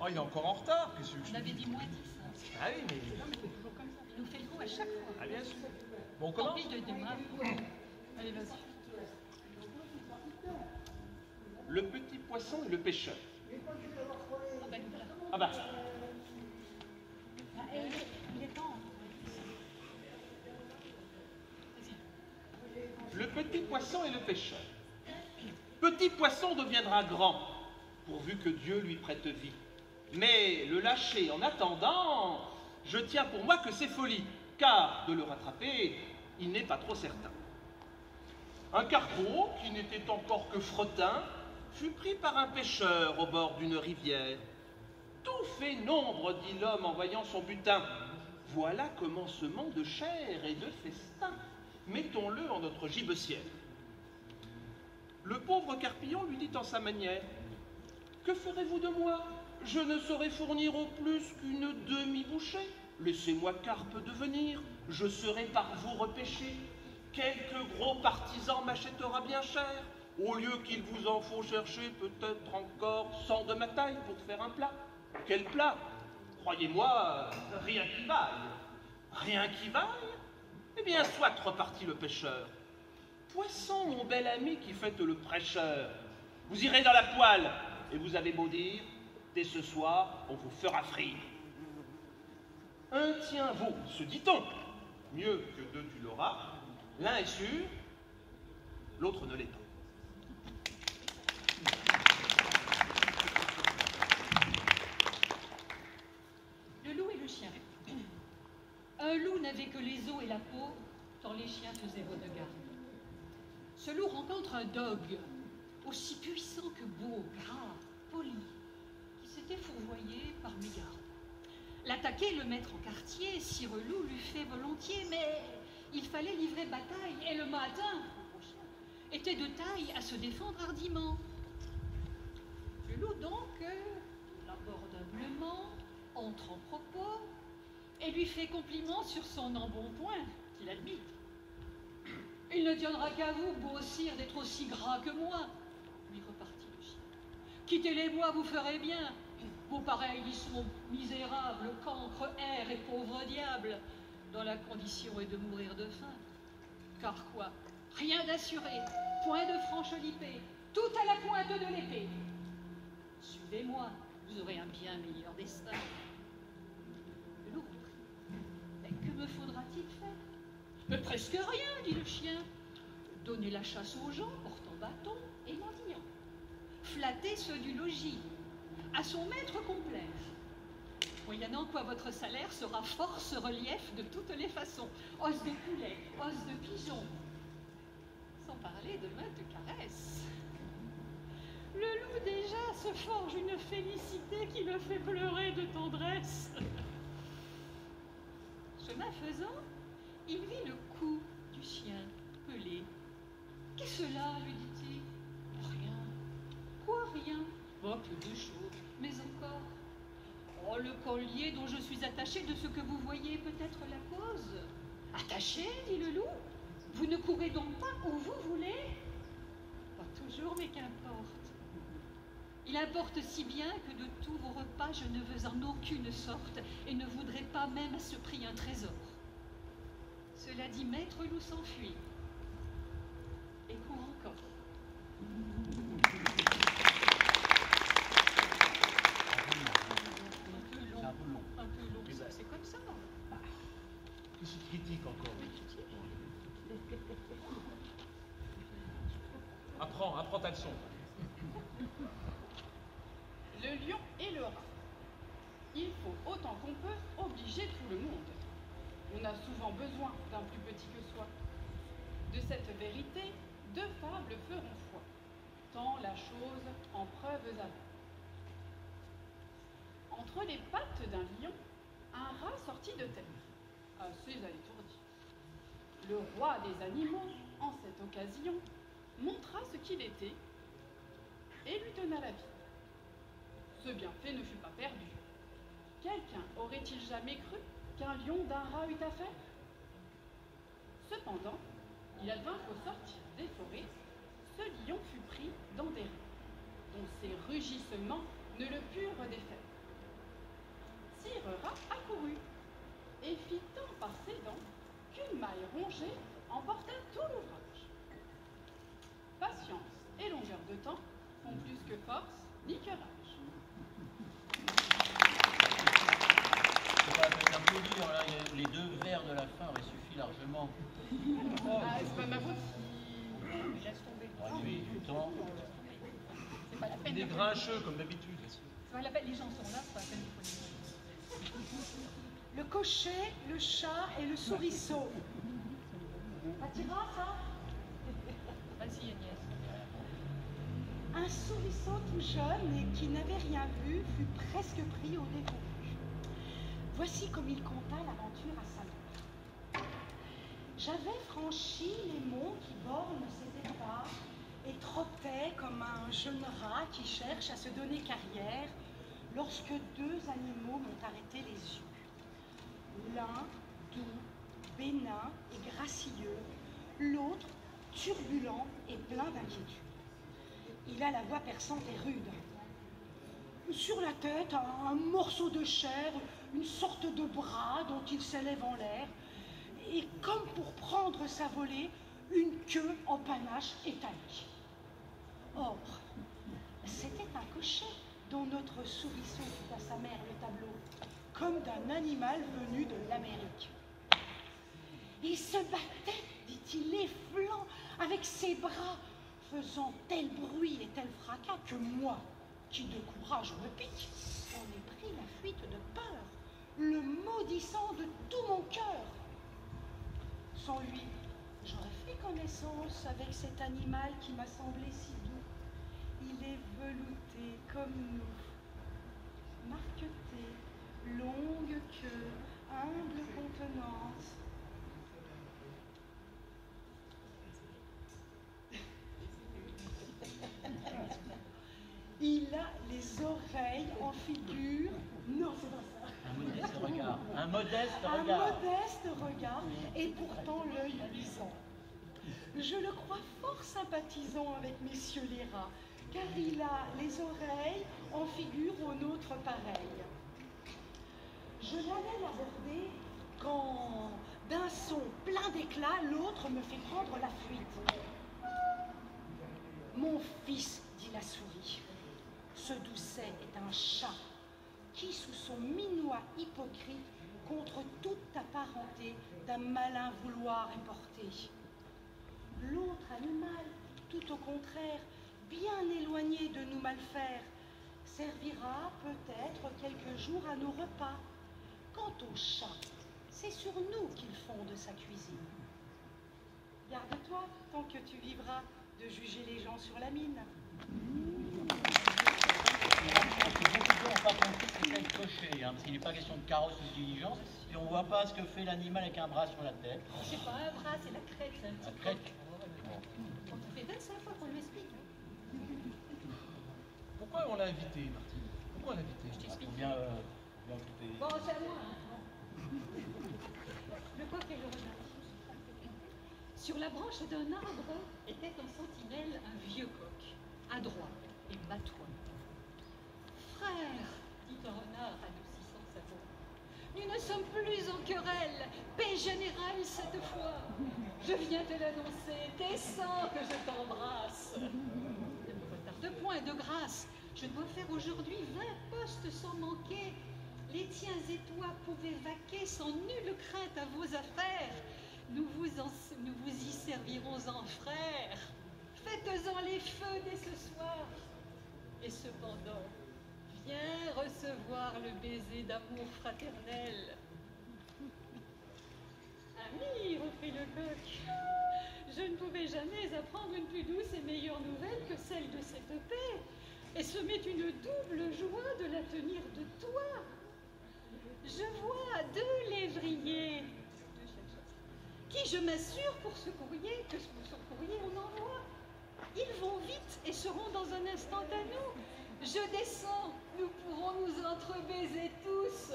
Oh, il est encore en retard. Qu'est-ce que je On avait dit moins 10. Ah oui, mais... Non, mais c'est toujours comme ça. Il nous fait le coup à chaque fois. Ah bien sûr. Bon, on Tant commence. pis de démarrer. Allez, vas-y. Le petit poisson et le pêcheur. Ah ben, voilà. Ah bah, Ah, il est temps. Vas-y. le petit poisson et le pêcheur. Petit poisson deviendra grand, pourvu que Dieu lui prête vie. Mais le lâcher en attendant, je tiens pour moi que c'est folie, car de le rattraper, il n'est pas trop certain. Un carpeau, qui n'était encore que fretin, fut pris par un pêcheur au bord d'une rivière. Tout fait nombre, dit l'homme en voyant son butin. Voilà commencement de chair et de festin. Mettons-le en notre gibecière. Le pauvre carpillon lui dit en sa manière: que ferez-vous de moi? Je ne saurais fournir au plus qu'une demi-bouchée. Laissez-moi carpe devenir, je serai par vous repêché. Quelque gros partisan m'achètera bien cher, au lieu qu'il vous en faut chercher peut-être encore 100 de ma taille pour faire un plat. Quel plat? Croyez-moi, rien qui vaille. Rien qui vaille? Eh bien, soit, repartit le pêcheur. Poisson, mon bel ami qui faites le prêcheur, vous irez dans la poêle, et vous avez beau dire, dès ce soir, on vous fera frire. Un tient vaut, se dit-on, mieux que deux tu l'auras. L'un est sûr, l'autre ne l'est pas. Le loup et le chien. Un loup n'avait que les os et la peau, tant les chiens faisaient bonne garde. Ce loup rencontre un dogue, aussi puissant que beau, gras, poli, qui s'était fourvoyé par mégarde. L'attaquer, le mettre en quartier, sire loup l'eût fait volontiers, mais il fallait livrer bataille, et le matin, était de taille à se défendre hardiment. Le loup donc l'abordablement entre en propos et lui fait compliment sur son embonpoint qu'il admit. Il ne tiendra qu'à vous, beau sire, d'être aussi gras que moi, lui repartit le chien. Quittez les bois, vous ferez bien. Vos pareils y sont misérables, cancres, airs et pauvres diables, dont la condition est de mourir de faim. Car quoi? Rien d'assuré, point de franche-lipée, tout à la pointe de l'épée. Suivez-moi, vous aurez un bien meilleur destin. Le loup reprit. Mais que me faudra-t-il faire? Mais presque rien, dit le chien. Donner la chasse aux gens, portant bâton et mendiant. Flatter ceux du logis, à son maître complaire. Moyennant quoi votre salaire sera force relief de toutes les façons. Os de poulet, os de pigeon. Sans parler de maintes caresses. Le loup déjà se forge une félicité qui me fait pleurer de tendresse. Chemin faisant, il vit le cou du chien pelé. Qu'est-ce cela, lui dit-il? Rien. Quoi, rien? Oh, peu de choses, mais encore. Oh, le collier dont je suis attaché, de ce que vous voyez peut-être la cause. Attaché, dit le loup? Vous ne courez donc pas où vous voulez? Pas toujours, mais qu'importe. Il importe si bien que de tous vos repas, je ne veux en aucune sorte et ne voudrais pas même à ce prix un trésor. Cela dit, maître loup s'enfuit. Et court encore. Un peu long, c'est comme ça. Qu'est-ce qu'il critique encore? Apprends ta leçon. Le lion et le rat. Il faut autant qu'on peut obliger tout le monde. On a souvent besoin d'un plus petit que soi. De cette vérité, deux fables feront foi, tant la chose en preuves avant. Entre les pattes d'un lion, un rat sortit de terre, assez à étourdi. Le roi des animaux, en cette occasion, montra ce qu'il était et lui donna la vie. Ce bienfait ne fut pas perdu. Quelqu'un aurait-il jamais cru qu'un lion d'un rat eût affaire? Cependant, il advint qu'au sortir des forêts, ce lion fut pris dans des rats, dont ses rugissements ne le purent défaire. maigre rat accourut et fit tant par ses dents qu'une maille rongée emporta tout l'ouvrage. Patience et longueur de temps font plus que force ni que rage. C'est pas la peine d'applaudir, là, les 2 vers de la fin auraient suffi largement. Ah, c'est pas ma faute si... Laisse tomber. On aurait eu du temps. C'est pas la peine. Il est grincheux comme d'habitude. C'est pas la peine, les gens sont là, c'est pas la peine de prendre. Le cocher, le chat et le souriceau. Ça t'ira, ça? Vas-y, Agnès. Un souriceau tout jeune et qui n'avait rien vu fut presque pris au dépourvu. Voici comme il conta l'aventure à sa mère. J'avais franchi les monts qui bornent ces états et trottais comme un jeune rat qui cherche à se donner carrière lorsque 2 animaux m'ont arrêté les yeux. L'un doux, bénin et gracieux, l'autre turbulent et plein d'inquiétude. Il a la voix perçante et rude. Sur la tête, un morceau de chair, une sorte de bras dont il s'élève en l'air, et comme pour prendre sa volée, une queue en panache étalée. Or, c'était un cocher dont notre souriceau fit à sa mère le tableau, comme d'un animal venu de l'Amérique. Il se battait, dit-il, les flancs avec ses bras, faisant tel bruit et tel fracas que moi, qui de courage me pique, en ai pris la fuite de peur, le maudissant de tout mon cœur. Sans lui, j'aurais fait connaissance avec cet animal qui m'a semblé si doux. Il est velouté comme nous, marqueté, longue queue, humble contenance. Il a les oreilles en figure. Non, c'est pas ça. Un modeste regard. Un modeste Un regard. modeste regard et pourtant l'œil luisant. Je le crois fort sympathisant avec messieurs les rats, car il a les oreilles en figure aux nôtres pareilles. Je l'allais l'aborder quand, d'un son plein d'éclat, l'autre me fait prendre la fuite. Mon fils, dit la souris, ce doucet est un chat qui, sous son minois hypocrite, contre toute apparenté d'un malin vouloir est porté. L'autre animal, tout au contraire, bien éloigné de nous malfaire, servira peut-être quelques jours à nos repas. Quant au chat, c'est sur nous qu'il fonde sa cuisine. Garde-toi, tant que tu vivras, de juger les gens sur la mine. Beaucoup de gens n'ont pas compris ce que c'est le cocher, parce qu'il n'est pas question de carrosse ou de diligence, et on ne voit pas ce que fait l'animal avec un bras sur la tête. C'est pas un bras, c'est la crête. C'est un petit La crête. Ça fait 25 fois qu'on lui explique. Pourquoi on l'a invité, Martine? Pourquoi on l'a invité? On vient écouter. Bon, c'est à moi. Le coq et le renard. Sur la branche d'un arbre était en sentinelle un vieux coq, adroit et matois. Frère, dit un renard adoucissant sa voix, nous ne sommes plus en querelle, paix générale cette fois. Je viens te l'annoncer, descends que je t'embrasse. Ne me retarde point de grâce, je dois faire aujourd'hui 20 postes sans manquer. Les tiens et toi pouvez vaquer sans nulle crainte à vos affaires. Nous vous y servirons en frères. Faites-en les feux dès ce soir. Et cependant, viens recevoir le baiser d'amour fraternel. Ami, reprit le coq, je ne pouvais jamais apprendre une plus douce et meilleure nouvelle que celle de cette paix. Et ce m'est une double joie de la tenir de toi. Je vois 2 lévriers, qui, je m'assure, pour ce courrier, que sur courrier on envoie. Ils vont vite et seront dans un instant à nous. Je descends, nous pourrons nous entrebaiser tous.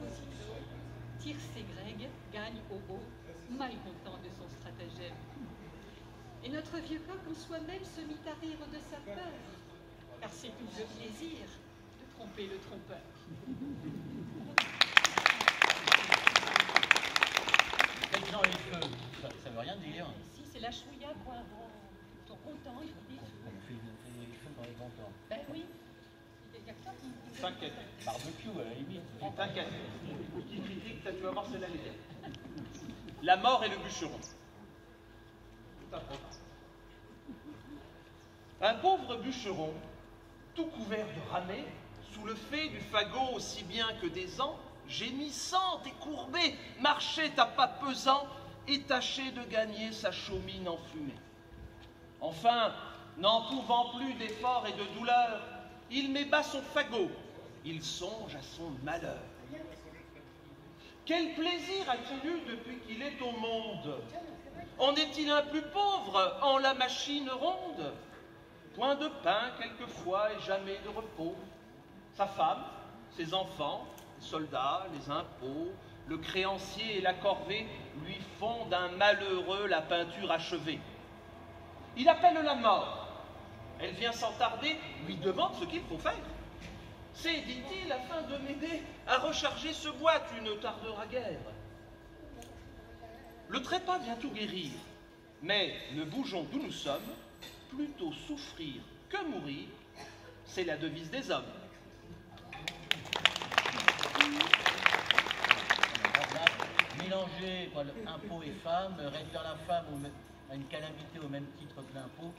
Aussitôt, tire ses grègues, gagne au haut, mal content de son stratagème. Et notre vieux coq en soi-même se mit à rire de sa peur, car c'est tout le plaisir de tromper le trompeur. Faites dans les feux, ça veut rien dire. Si, c'est la chouïa, quoi. Bon, ils sont contents, ils font des sous. On fait les feux dans les contents. Ben oui. Il y a quelqu'un qui... T'inquiète, Barbecue à la limite. t'inquiète. Qui critique, tu vas voir, c'est la légende. La mort et le bûcheron. Tout à fait. Un pauvre bûcheron, tout couvert de ramée, sous le fait du fagot aussi bien que des ans, gémissant et courbé, marchait à pas pesants et tâchait de gagner sa chaumine enfumée. Enfin, n'en pouvant plus d'efforts et de douleur, il met bas son fagot, il songe à son malheur. Quel plaisir a-t-il eu depuis qu'il est au monde? En est-il un plus pauvre en la machine ronde? Point de pain quelquefois et jamais de repos. Sa femme, ses enfants, les soldats, les impôts, le créancier et la corvée lui font d'un malheureux la peinture achevée. Il appelle la mort. Elle vient sans tarder, lui demande ce qu'il faut faire. C'est, dit-il, afin de m'aider à recharger ce bois, tu ne tarderas guère. Le trépas vient tout guérir, mais ne bougeons d'où nous sommes, plutôt souffrir que mourir, c'est la devise des hommes. Mélanger quoi, impôt et femme, réduire la femme à une calamité au même titre que l'impôt.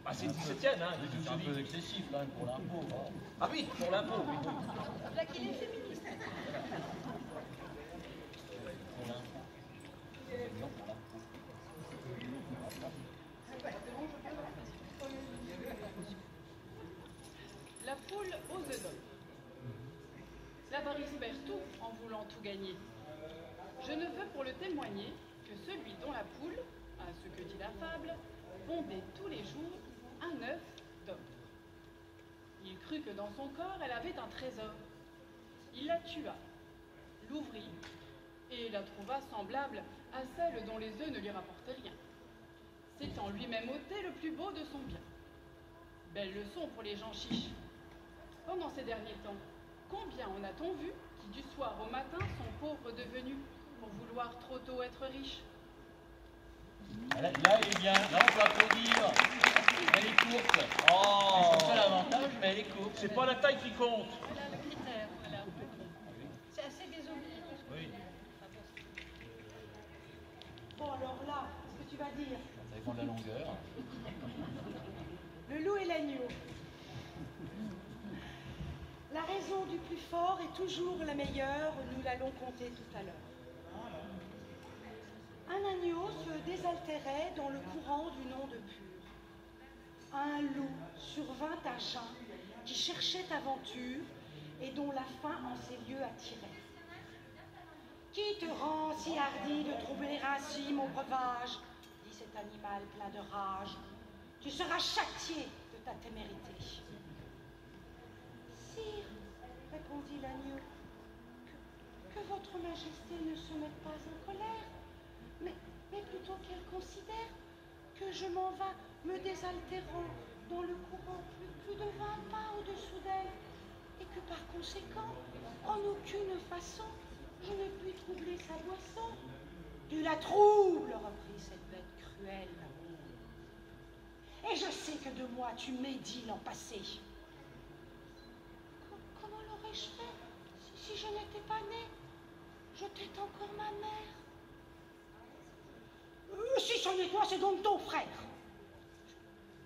Ah, c'est 17e, hein, C'est un peu excessif quand même pour l'impôt. Hein. Ah oui, pour l'impôt, oui. Là qu'il est féministe. Pour l'impôt. Non, pour l'impôt. La poule aux œufs d'or. L'avarice perd tout en voulant tout gagner. Je ne veux pour le témoigner que celui dont la poule, à ce que dit la fable, pondait tous les jours un œuf d'or. Il crut que dans son corps elle avait un trésor. Il la tua, l'ouvrit, et la trouva semblable à celle dont les œufs ne lui rapportaient rien. S'étant lui-même ôté le plus beau de son bien. Belle leçon pour les gens chiches. Pendant ces derniers temps, combien en a-t-on vu qui du soir au matin sont pauvres devenus pour vouloir trop tôt être riches? Là, elle est bien. Là, on peut applaudir. Elle est courte. Oh, c'est pas l'avantage, mais elle est courte. C'est pas la taille qui compte. Voilà le critère, voilà. C'est assez désobligeant. Oui, Bon, alors là, qu'est-ce que tu vas dire? ça dépend de la longueur. Le loup et l'agneau. La raison du plus fort est toujours la meilleure, nous l'allons compter tout à l'heure. Un agneau se désaltérait dans le courant du nom de Pur. Un loup survint à jeun qui cherchait aventure et dont la faim en ces lieux attirait. Qui te rend si hardi de troubler ainsi mon breuvage? Dit cet animal plein de rage. Tu seras châtié de ta témérité. Sire, répondit l'agneau, que votre majesté ne se mette pas en colère, mais plutôt qu'elle considère que je m'en vas me désaltérant dans le courant plus de 20 pas au-dessous d'elle, et que par conséquent, en aucune façon, je ne puis troubler sa boisson. Tu la troubles, reprit cette bête cruelle. Et je sais que de moi tu médis l'an passé. Comment l'aurais-je fait si je n'étais pas née? Je t'étais encore ma mère. Si ce n'est toi, c'est donc ton frère.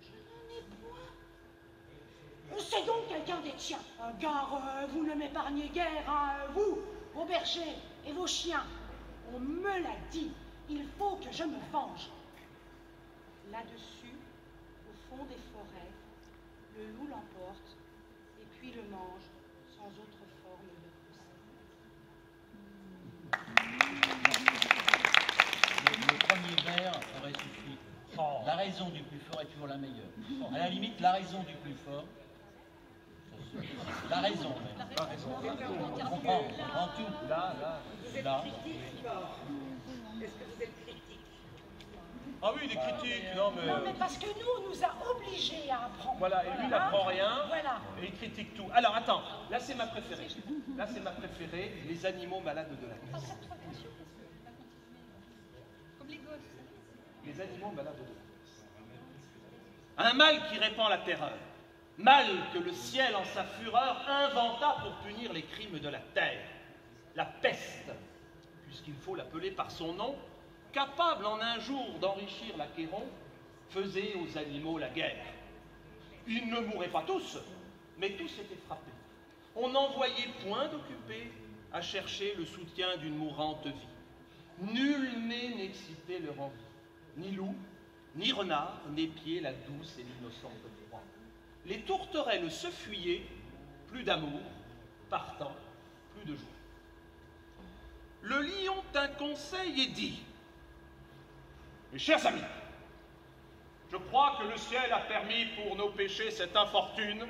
Je n'en ai point. C'est donc quelqu'un des tiens. Car vous ne m'épargnez guère, hein, vous, vos bergers et vos chiens. On me l'a dit, il faut que je me venge. Là-dessus, au fond des forêts, le loup l'emporte et puis le mange sans autre forme de Le premier vers aurait suffi. La raison du plus fort est toujours la meilleure. À la limite, la raison du plus fort. La raison même. On comprend tout. Là. Est-ce que vous êtes critique? Ah oui, des critiques, non mais... Non, mais parce que nous, on nous a obligés à apprendre. Voilà, et lui, il n'apprend rien, Voilà. et il critique tout. Alors, attends, là, c'est ma préférée. Là, c'est ma préférée, les animaux malades de la peste. Comme les gosses. Les animaux malades de la peste. Un mal qui répand la terreur. Mal que le ciel, en sa fureur, inventa pour punir les crimes de la terre. La peste, puisqu'il faut l'appeler par son nom, capable en un jour d'enrichir l'Achéron, faisait aux animaux la guerre. Ils ne mouraient pas tous, mais tous étaient frappés. On n'envoyait point d'occupés à chercher le soutien d'une mourante vie. Nul nez n'excitait leur envie, ni loup, ni renard, n'épiait la douce et l'innocente proie. Les tourterelles se fuyaient, plus d'amour, partant, plus de joie. Le lion tint conseil et dit: mes chers amis, je crois que le ciel a permis pour nos péchés cette infortune,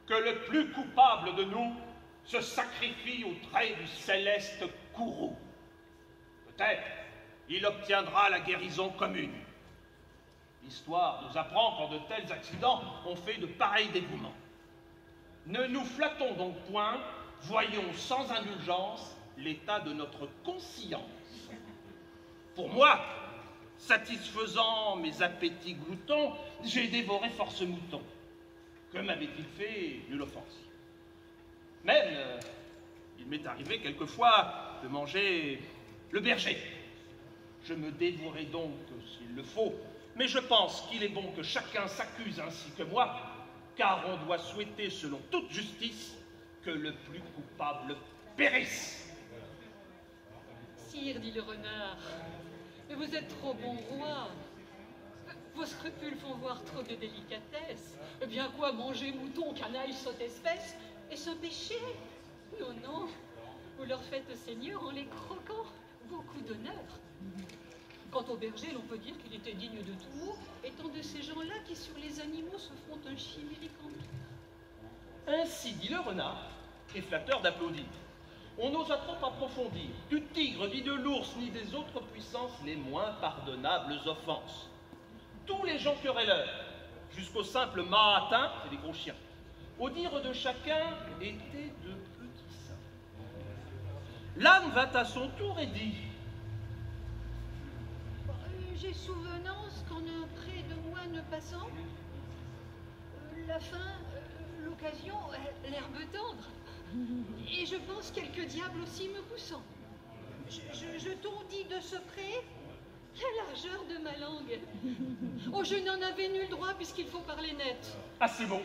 que le plus coupable de nous se sacrifie au trait du céleste courroux. Peut-être il obtiendra la guérison commune. L'histoire nous apprend qu'en de tels accidents on fait de pareils dévouements. Ne nous flattons donc point, voyons sans indulgence l'état de notre conscience. Pour moi, satisfaisant mes appétits gloutons, j'ai dévoré force moutons. Que m'avait-il fait? Nulle offense. Même, il m'est arrivé quelquefois de manger le berger. Je me dévorai donc s'il le faut, mais je pense qu'il est bon que chacun s'accuse ainsi que moi, car on doit souhaiter, selon toute justice, que le plus coupable périsse. Sire, dit le renard, mais vous êtes trop bon roi. Vos scrupules font voir trop de délicatesse. Eh bien quoi, manger mouton, canaille, saute espèce, est-ce un péché? Non, non, vous leur faites, Seigneur, en les croquant, beaucoup d'honneur. Quant au berger, l'on peut dire qu'il était digne de tout, étant de ces gens-là qui sur les animaux se font un chimérique en tout. Ainsi dit le renard, et flatteur d'applaudir. On n'osa trop approfondir, du tigre, ni de l'ours, ni des autres puissances les moins pardonnables offenses. Tous les gens querelleurs, jusqu'au simple matin, c'est des gros chiens, au dire de chacun, étaient de petits saints. L'âne vint à son tour et dit: J'ai souvenance qu'en un pré de moine passant, la faim, l'occasion, l'herbe tendre, et je pense quelques diables aussi me poussant. Je tondis de ce pré la largeur de ma langue. Oh, je n'en avais nul droit puisqu'il faut parler net. Ah, c'est bon,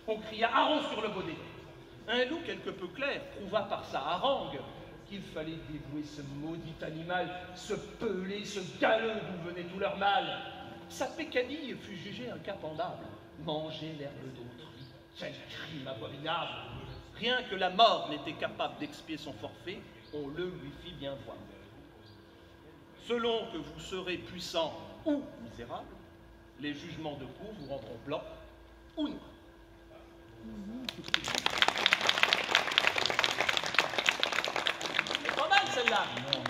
on cria harangue sur le bonnet. Un loup quelque peu clair prouva par sa harangue qu'il fallait dévouer ce maudit animal, ce pelé, ce galeux d'où venait tout leur mal. Sa pécadille fut jugée incapendable. Manger l'herbe d'autrui, quel crime abominable! Rien que la mort n'était capable d'expier son forfait, on le lui fit bien voir. Selon que vous serez puissant ou misérable, les jugements de cour vous rendront blanc ou noir. C'est pas mal celle-là. Non.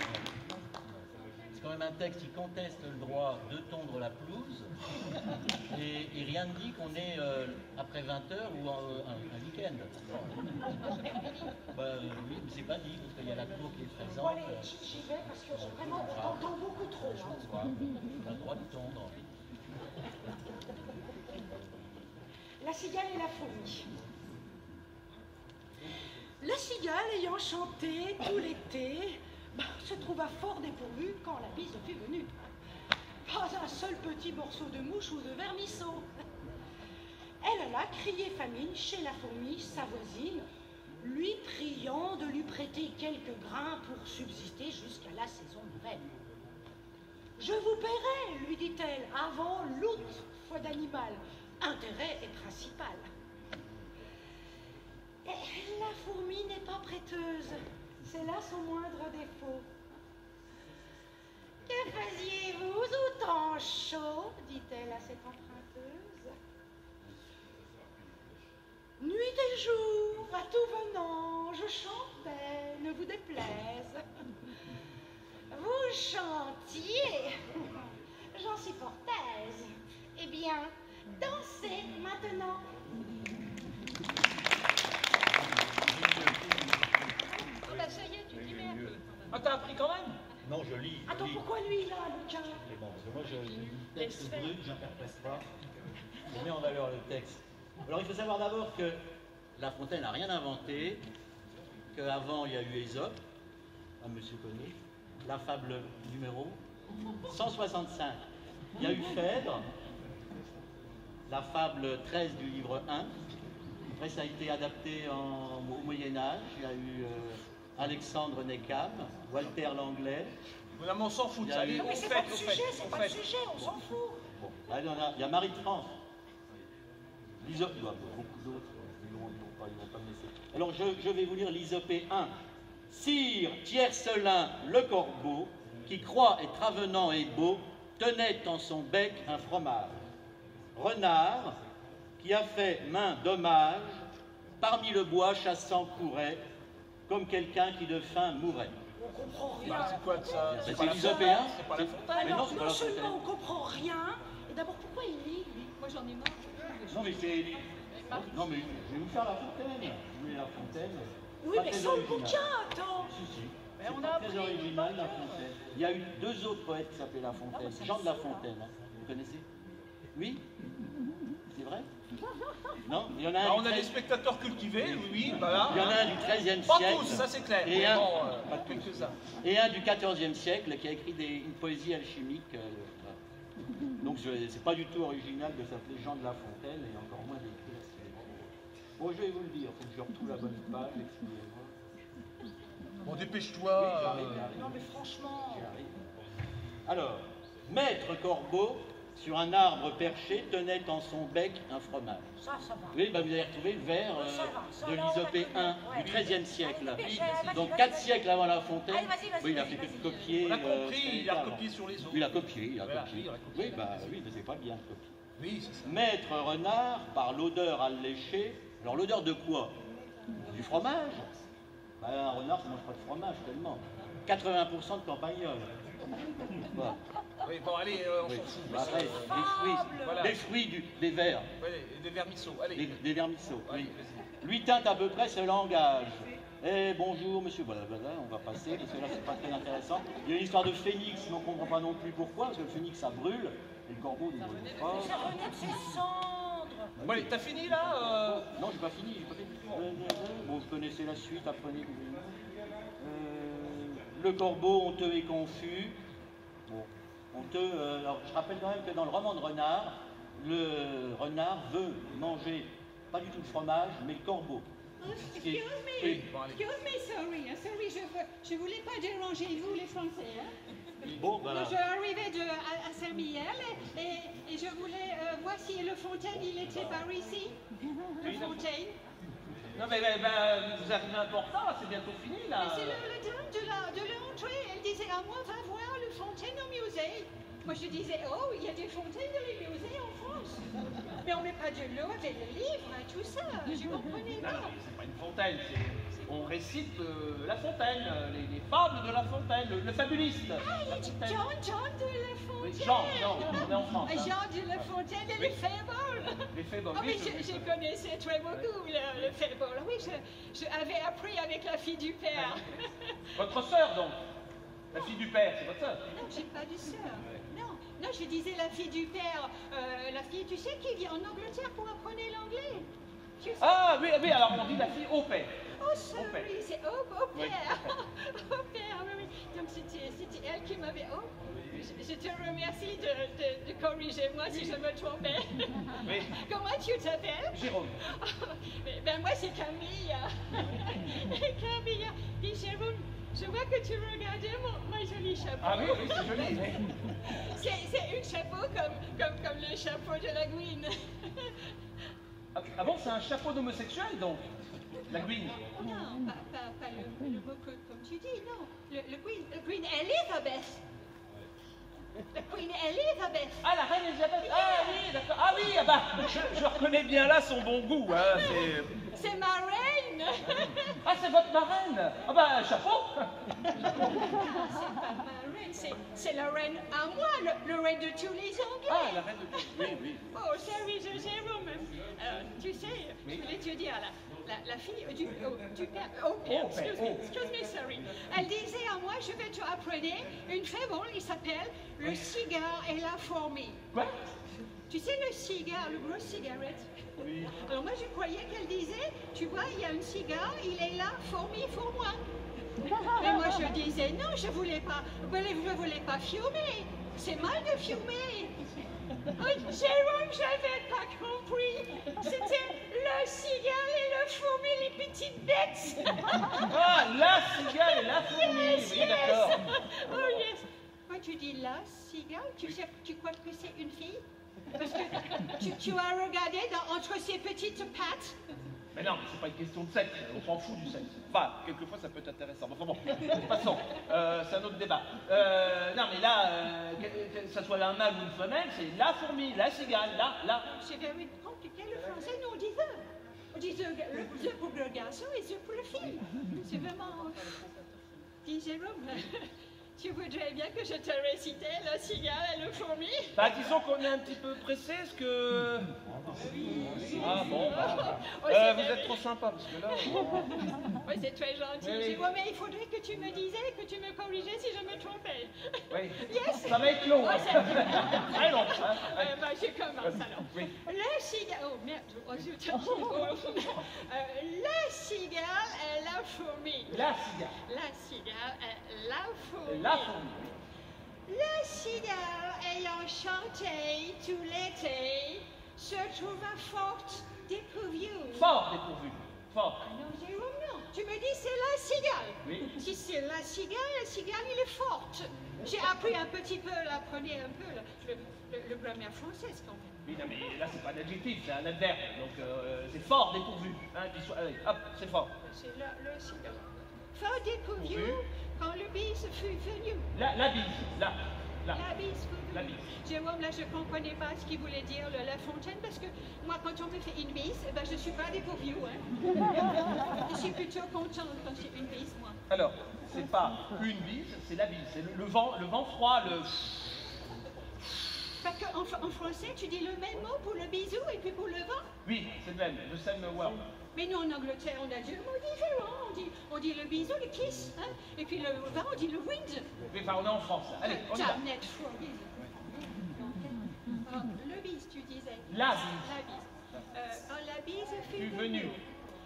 C'est quand même un texte qui conteste le droit de tondre la pelouse et rien ne dit qu'on est après 20h ou un week-end. Bah, oui, mais c'est pas dit parce qu'il y a la cour qui est présente. Bon, allez, j'y vais parce que vraiment, on t'entend beaucoup trop. On a le droit de tondre. La cigale et la fourmi. La cigale, ayant chanté tout l'été, se trouva fort dépourvue quand la bise fut venue. Pas un seul petit morceau de mouche ou de vermisseau. Elle alla crier famine chez la fourmi, sa voisine, lui priant de lui prêter quelques grains pour subsister jusqu'à la saison nouvelle. « Je vous paierai, lui dit-elle, avant l'août, foi d'animal. Intérêt est principal. » Et la fourmi n'est pas prêteuse, c'est là son moindre défaut. « Que faisiez-vous au temps chaud ?» dit-elle à cette emprunteuse. « Nuit et jour, à tout venant, je chantais, ne vous déplaise. » Vous chantiez, j'en suis bien. Dansez maintenant. Oh bah ça y est, tu t'y mets un peu. Ah, t'as appris quand même? Non, je lis. je Attends, lis. pourquoi lui, là, Lucas? Mais bon, parce que moi, je lis le texte Laisse faire. brut, j'interprète pas. Je mets en valeur le texte. Alors, il faut savoir d'abord que La Fontaine n'a rien inventé, qu'avant, il y a eu Ésope, à Monsieur connu, la fable numéro 165. Il y a eu Phèdre, la fable 13 du livre 1. Après, ça a été adapté au Moyen-Âge. Il y a eu Alexandre Neckam, Walter Langlais. Mais on s'en fout de ça. Allez, Non, mais au c'est fait, pas le au sujet, fait, c'est au pas le fait. sujet, on s'en fout. Bon, là, il y a Marie de France. L'Isope, il y a beaucoup d'autres, ils ne vont pas me laisser. Alors, je vais vous lire l'Isopée 1. Sire Tiercelin le corbeau, qui croit être avenant et beau, tenait en son bec un fromage. Renard, qui a fait main dommage, parmi le bois chassant courait, comme quelqu'un qui de faim mourait. On comprend rien. Bah, c'est quoi de ça? C'est pas la l'Isopée Fontaine, 1. C'est pas la Fontaine. Mais non, Alors, c'est pas non la seulement Fontaine. on comprend rien, et d'abord, pourquoi il lit, lui? Moi j'en ai marre. Non, mais c'est. Non, mais je vais vous faire La Fontaine. Vous voulez La Fontaine? Oui, Pas mais très sans le original. bouquin, attends. Si, si. Mais C'est on pas a très appris original, par La cœur. Fontaine. Il y a eu deux autres poètes qui s'appelaient La Fontaine. ça Jean de me La saoule, Fontaine, hein. Vous connaissez? Oui? C'est vrai? Non? Il y en a Bah, un. on a des spectateurs cultivés, oui, voilà. Il y en a un du XIIIe Pas siècle. tous, ça c'est clair. Et Mais un- bon, pas quelques-uns. Et un du XIVe siècle qui a écrit une poésie alchimique. Voilà. Donc c'est pas du tout original de s'appeler Jean de La Fontaine et encore moins d'écrire ce qu'il écrit. Bon, je vais vous le dire, il faut que je retrouve la bonne page, excusez-moi. Bon, Oui, dépêche-toi. j'arrive. Non, mais franchement. J'y arrive. Alors, Maître Corbeau, sur un arbre perché, tenait en son bec un fromage. Ça va. Oui, bah, vous avez retrouvé le vers Ça va, ça, de là, on l'Isopée l'a 1 connu, du ouais. XIIIe siècle. Allez, dépêche, vas-y, Donc vas-y, 4 vas-y. siècles avant La Fontaine. Allez, vas-y, Oui, il a vas-y, fait que vas-y. copier. On a compris, ce il a qu'était copié sur les autres. Il a copié, il a Voilà, copié. il a copié. Oui, bah oui, mais c'est pas bien de copier. Oui, c'est ça. Maître Renard, par l'odeur alléchée. Alors l'odeur de quoi? Du fromage. Bah, un renard, ça mange pas de fromage tellement. 80% de campagnol. Voilà. Oui, bon, allez, on Oui. s'en fout. Bah, après, Voilà. les fruits des vers, Ouais, des vermisseaux, allez. des vermisseaux. Allez, Oui. vas-y. Lui teinte à peu près ce langage. Eh bonjour monsieur, voilà, on va passer parce que là c'est pas très intéressant. Il y a une histoire de phénix, mais on ne comprend pas non plus pourquoi, parce que le phoenix ça brûle, et le corbeau ne brûle pas. Ça renaît de ses cendres. Bon, allez, t'as fini là Non, j'ai pas fini, Bon, vous connaissez la suite, apprenez. Le corbeau honteux et confus. Bon, honteux. Alors, je rappelle quand même que dans le roman de Renard, le renard veut manger pas du tout le fromage, mais le corbeau. Excuse me, Oui, bon, allez. excuse me, sorry, je voulais pas déranger vous les Français. Hein. Bon, voilà. Je arrivais à Saint-Mihiel et je voulais voir si Le Fontaine il était par ici. Le Fontaine. Non, mais vous arrivez un peu en retard, là, c'est bientôt fini, là. Mais c'est la dame de l'entrée. Elle disait à moi, va voir Le Fontaine au musée. Moi je disais, oh, il y a des fontaines dans les musées en France. Mais on met pas de l'eau avec le livre, hein, tout ça. Je comprenais Non, pas. non, c'est pas une fontaine, on récite La Fontaine, les fables de La Fontaine, le fabuliste. La Fontaine. John de La Oui, Fontaine. Jean, on est en France. hein. Jean de La Fontaine et les fables. Les fables, Ah oui, oui, je connaissais très beaucoup le fable. Oui, je avais appris avec la fille du père. Votre sœur, donc. La fille du père, c'est votre sœur. Non, j'ai pas de sœur. Non, je disais la fille du père. La fille, tu sais, qui vient en Angleterre pour apprendre l'anglais. Tu sais. Ah, oui, alors on dit la fille au père. Oh, sorry, père. c'est au Oui, père. Au père, oui. Donc c'était elle qui m'avait. Oh, je te remercie de corriger moi si je me trompais. Oui. Comment tu t'appelles? Jérôme. Ben moi c'est Camille. Camille. Puis Jérôme, je vois que tu regardais mon joli chapeau. Ah oui, c'est joli. Oui. C'est un chapeau comme le chapeau de la Gouine. Ah bon, c'est un chapeau d'homosexuel, donc. La Gouine. Non, pas le mot comme tu dis, non. Le Queen Elizabeth. La Queen Elizabeth. Ah, la reine Elisabeth. Ah oui, d'accord. Ah oui, je reconnais bien là son bon goût. Hein, C'est ma reine. Ah, c'est votre marraine. Ah bah, chapeau. C'est pas ma reine, c'est la reine à moi, le reine de tous les Anglais. Ah, la reine de... Oui, oui. Oh, sorry, Jérôme. Tu sais, je voulais te dire, la fille du père, excuse me, sorry. Elle disait à moi, je vais te apprendre une fable, il s'appelle Le cigare et la fourmi. Quoi? Tu sais, le cigare, le gros cigarette. Oui. Alors moi, je croyais qu'elle disait, tu vois, il y a un cigare, il est là, fourmi pour moi. Et moi, je disais, non, je voulais pas fumer. C'est mal de fumer. Oh, Jérôme, j'avais pas compris. C'était le cigare et le fourmi, les petites bêtes. Ah, la cigale et la fourmi. Yes, Oui, yes. d'accord. Oh, yes. Quand tu dis la cigale, tu crois que c'est une fille? Parce que tu as regardé entre ses petites pattes. Mais non, c'est pas une question de sexe, on s'en fout du sexe. Enfin, quelquefois ça peut être intéressant. Enfin bon, passons, c'est un autre débat. Non mais là, que ça soit un mâle ou une femelle, c'est la fourmi, la cigale, là. C'est very compliqué le français, nous on dit the. On dit the pour le garçon et the pour la fille. C'est vraiment... Dis Jérôme, tu voudrais bien que je te récitais la cigale et le fourmi? Bah disons qu'on est un petit peu pressé, est-ce que... Ah bon, bah, vous êtes trop sympa parce que là... Oui, c'est très gentil. Oui, oui. Jérôme, mais il faudrait que tu me disais, que tu me corrigeais si je me trompais. Oui, Yes. ça va être long. Oh, Hein. c'est- Très long. Hein. Bah, je commence alors. Oui. Le cigare. Oh merde, oh, zut. Le cigare et la fourmi. La cigale, La cigare et la fourmi. la fourmi. Le cigare ayant chanté tout l'été se trouva fort dépourvu. Fort dépourvu, fort. Ah non, Jérôme, non. Tu me dis c'est la cigale. Oui. Si c'est la cigale, il est forte. J'ai appris un petit peu, apprenez un peu le grammaire française quand même. Oui, non mais là c'est pas un adjectif, c'est un adverbe, donc c'est fort dépourvu. Hein, allez, hop, c'est fort. C'est le cigale. Fort dépourvu quand le bise fut venu. La bise, là. La bise fut venue. La bise. Jérôme, là je ne comprenais pas ce qu'il voulait dire La Fontaine parce que moi quand on me fait une bise, eh ben, je ne suis pas dépourvue. Hein. Je suis plutôt contente quand c'est une bise, moi. Alors, c'est pas une bise, c'est la bise. C'est le vent froid, le... Parce qu'en français, tu dis le même mot pour le bisou et puis pour le vent. Oui, c'est le même, the same word. Mais nous en Angleterre, on a deux mots différents. On dit le bisou, le kiss, hein, et puis le vent, on dit le wind. Mais enfin, on est en France, là. Allez, on y va. Damned frog. Le bise, tu disais. La bise. La bise. Quand la bise fut Tu venu.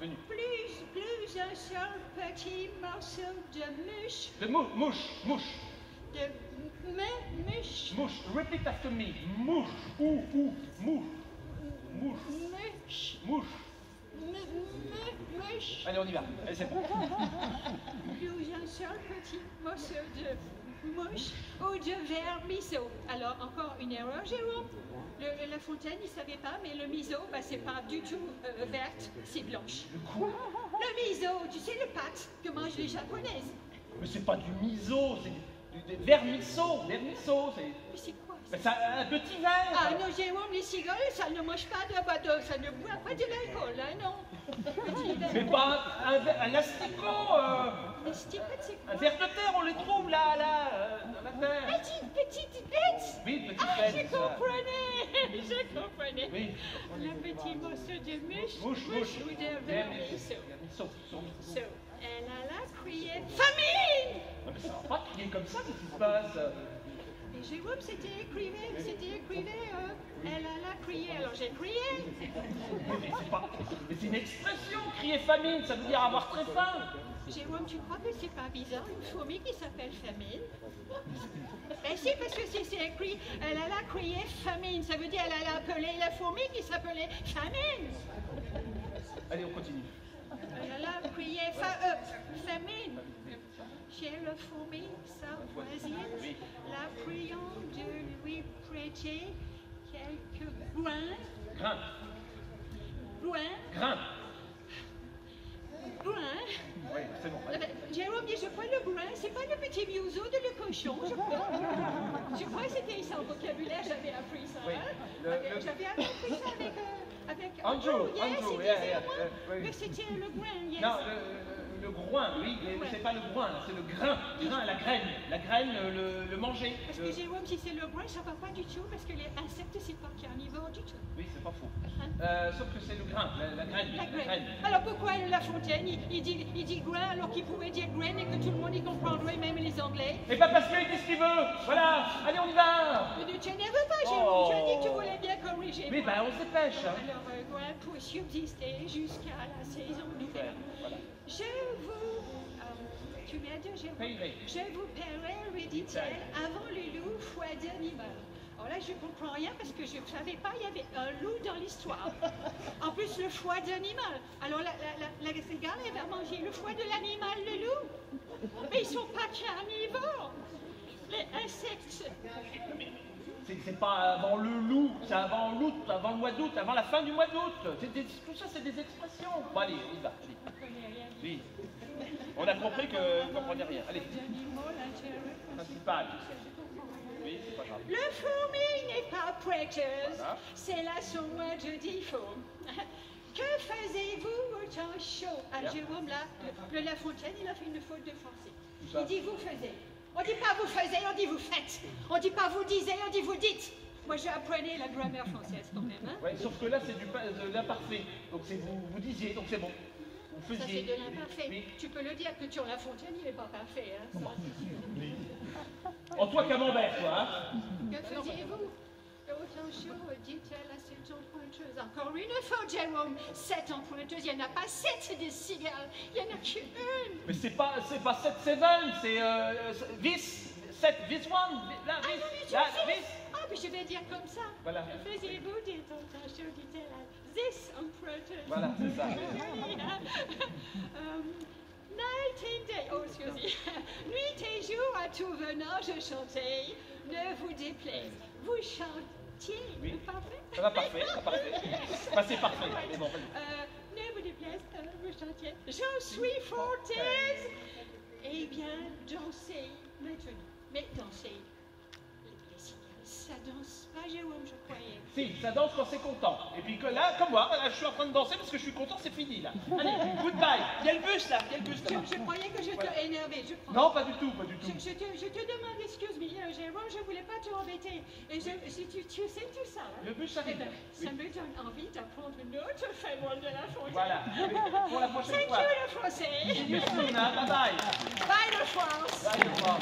Venu. Plus un seul petit morceau de mouche. De mouche. De mouche. Mouche, repeat after me. Mouche, mouche. Mouche. Mouche. Allez, on y va. Allez, c'est bon. Plus un seul petit morceau de mouche ou de vermisseau. Alors, encore une erreur, Jérôme. La Fontaine, il ne savait pas, mais le miso, bah, c'est pas du tout verte, c'est blanche. Le quoi? Le miso, tu sais, le pâte que mangent les japonaises. Mais c'est pas du miso, c'est du vermisseau. Vermisseau, c'est... Mais c'est quoi ça? Mais ça, un petit verre. Ah non, Jérôme, les cigales, ça ne mange pas de ça ne boit pas de l'alcool, hein, non. Petit verre. Mais pas un asticot, Mais c'est pas de c'est quoi? un ver de terre, on les trouve là, dans la terre. Petite bête. Oui, petite Ah, bête, je ça. comprenais. Je comprenais. Oui. Le petit morceau de mouche. Mouche. Ou de vermisseau. Vermisseau. So, elle alla crier famine. Non, mais ça va pas crier comme ça, qu'est-ce qui se passe? Et Jérôme, c'était écrivé, elle alla crier, alors j'ai crié. Mais c'est pas... Mais c'est une expression, crier famine, ça veut dire avoir très faim. Jérôme, tu crois que c'est pas bizarre, une fourmi qui s'appelle famine? Ben si, parce que c'est écrit, elle alla crier famine, ça veut dire elle alla appeler la fourmi qui s'appelait famine. Allez, on continue. Elle alla crier famine. Chez la fourmi, sa voisine, la priant de lui prêter quelques grains. Grain. Oui, c'est bon. Ah ben, Jérôme dit, je crois le grain, c'est pas le petit museau de le cochon, je crois. Je crois que c'était ça, au vocabulaire, j'avais appris ça. Oui, Hein? J'avais appris ça avec Andrew, yes, Andrew, il yeah, disait, yeah, moi, oui. mais c'était le grain, yes. Non, le groin, oui, mais Ouais. c'est pas le groin, c'est le grain. Le grain, la graine, le manger. Parce que Jérôme, si c'est le grain, ça va pas du tout, parce que les insectes, c'est pas carnivore du tout. Oui, c'est pas faux. Sauf que c'est le grain, la graine. La graine. Alors pourquoi La Fontaine, il dit grain alors qu'il pouvait dire grain et que tout le monde y comprendrait, même les Anglais? Et pas parce qu'il dit ce qu'il veut. Voilà, allez, on y va. Ne t'énerve pas, Jérôme, Oh. tu as dit que tu voulais bien corriger. Oui, moi. ben on se dépêche. Hein. Alors, grain pour subsister jusqu'à la saison nouvelle. Voilà. Je vous... tu m'as dit, Jérôme? Payerai. Je vous paierai, lui dit-elle, avant le loup, foi d'animal. Alors là, je comprends rien parce que je ne savais pas qu'il y avait un loup dans l'histoire. En plus, le foie d'animal. Alors la cigale, elle va manger le foie de l'animal, le loup. Mais ils ne sont pas carnivores. Les insectes. C'est pas avant le loup, c'est avant l'août, avant le mois d'août, avant la fin du mois d'août. Tout ça, c'est des expressions. Bon, allez, on y va. Allez. Je connais rien. Oui. On a compris que vous ne comprenez rien. Allez, D'animaux, l'intérêt principal. je comprends rien. Oui, c'est pas grave. Le fourmi n'est pas prêteuse, Voilà. c'est là son mois de défaut. Que faisiez-vous au temps chaud? Ah, Bien. Jérôme, là, le La Fontaine, il a fait une faute de français. Ça. Il dit vous faisiez. On dit pas vous faisiez, on dit vous faites. On dit pas vous disiez, on dit vous dites. Moi, j'ai appris la grammaire française quand même. Hein? Ouais, sauf que là, c'est de l'imparfait. Donc c'est vous disiez, donc c'est bon. Vous Ça, c'est faisiez. de l'imparfait. Oui. Tu peux le dire que sur La Fontaine, il n'est pas parfait. Hein, ça. En toi, camembert, toi. Hein. Que faisiez-vous? Autant chaud, dit-elle à cette emprunteuse. Encore une fois, Jérôme, cette emprunteuse, il n'y en a pas 7 des cigales, il n'y en a qu'une. Mais c'est pas 7-7, c'est vis. 7, vis 1. Là, Ah non, mais vis. tu Là, sais. vis. Ah, mais je vais dire comme ça. Voilà. Que faisiez-vous, dit autant chaud, dit-elle à this emprunteuse. Voilà, c'est ça. Night and day, oh excusez, nuit et jour à tout venant je chantais, ne vous déplaise, vous chantiez, Oui. parfait? Ça va parfait, ça va parfait. Bah, c'est parfait. Mais bon, vas-y. Ne vous déplaise, vous chantiez, je suis fortaise. Eh bien, dansez maintenant, mais dansez. Les cigales, ça danse pas, Jérôme, je croyais. Si, ça danse quand c'est content. Et puis que là, comme moi, là, je suis en train de danser parce que je suis content, c'est fini là. Allez, goodbye. Il y a le bus là, il y a le bus là. Je croyais que je Voilà. t'ai énervé, je crois. Non, pas du tout, pas du tout. Je te demande excuse-moi, Jérôme, je voulais pas t'embêter. Et si tu sais tout ça. Hein? Le bus Eh arrive. ben, Oui. ça me donne envie d'apprendre une autre fable de La Fontaine. Voilà. Pour la prochaine Thank fois. you, le français. See you soon, hein. Bye bye. Bye, le France. Bye, au revoir.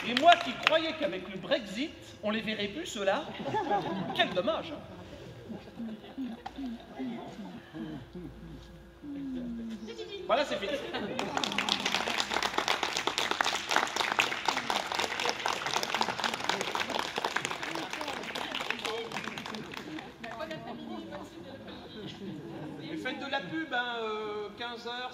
Et moi qui croyais qu'avec le Brexit, on les verrait plus ceux-là. Quel dommage. Voilà, c'est fini. Les fêtes de la pub, hein, 15h.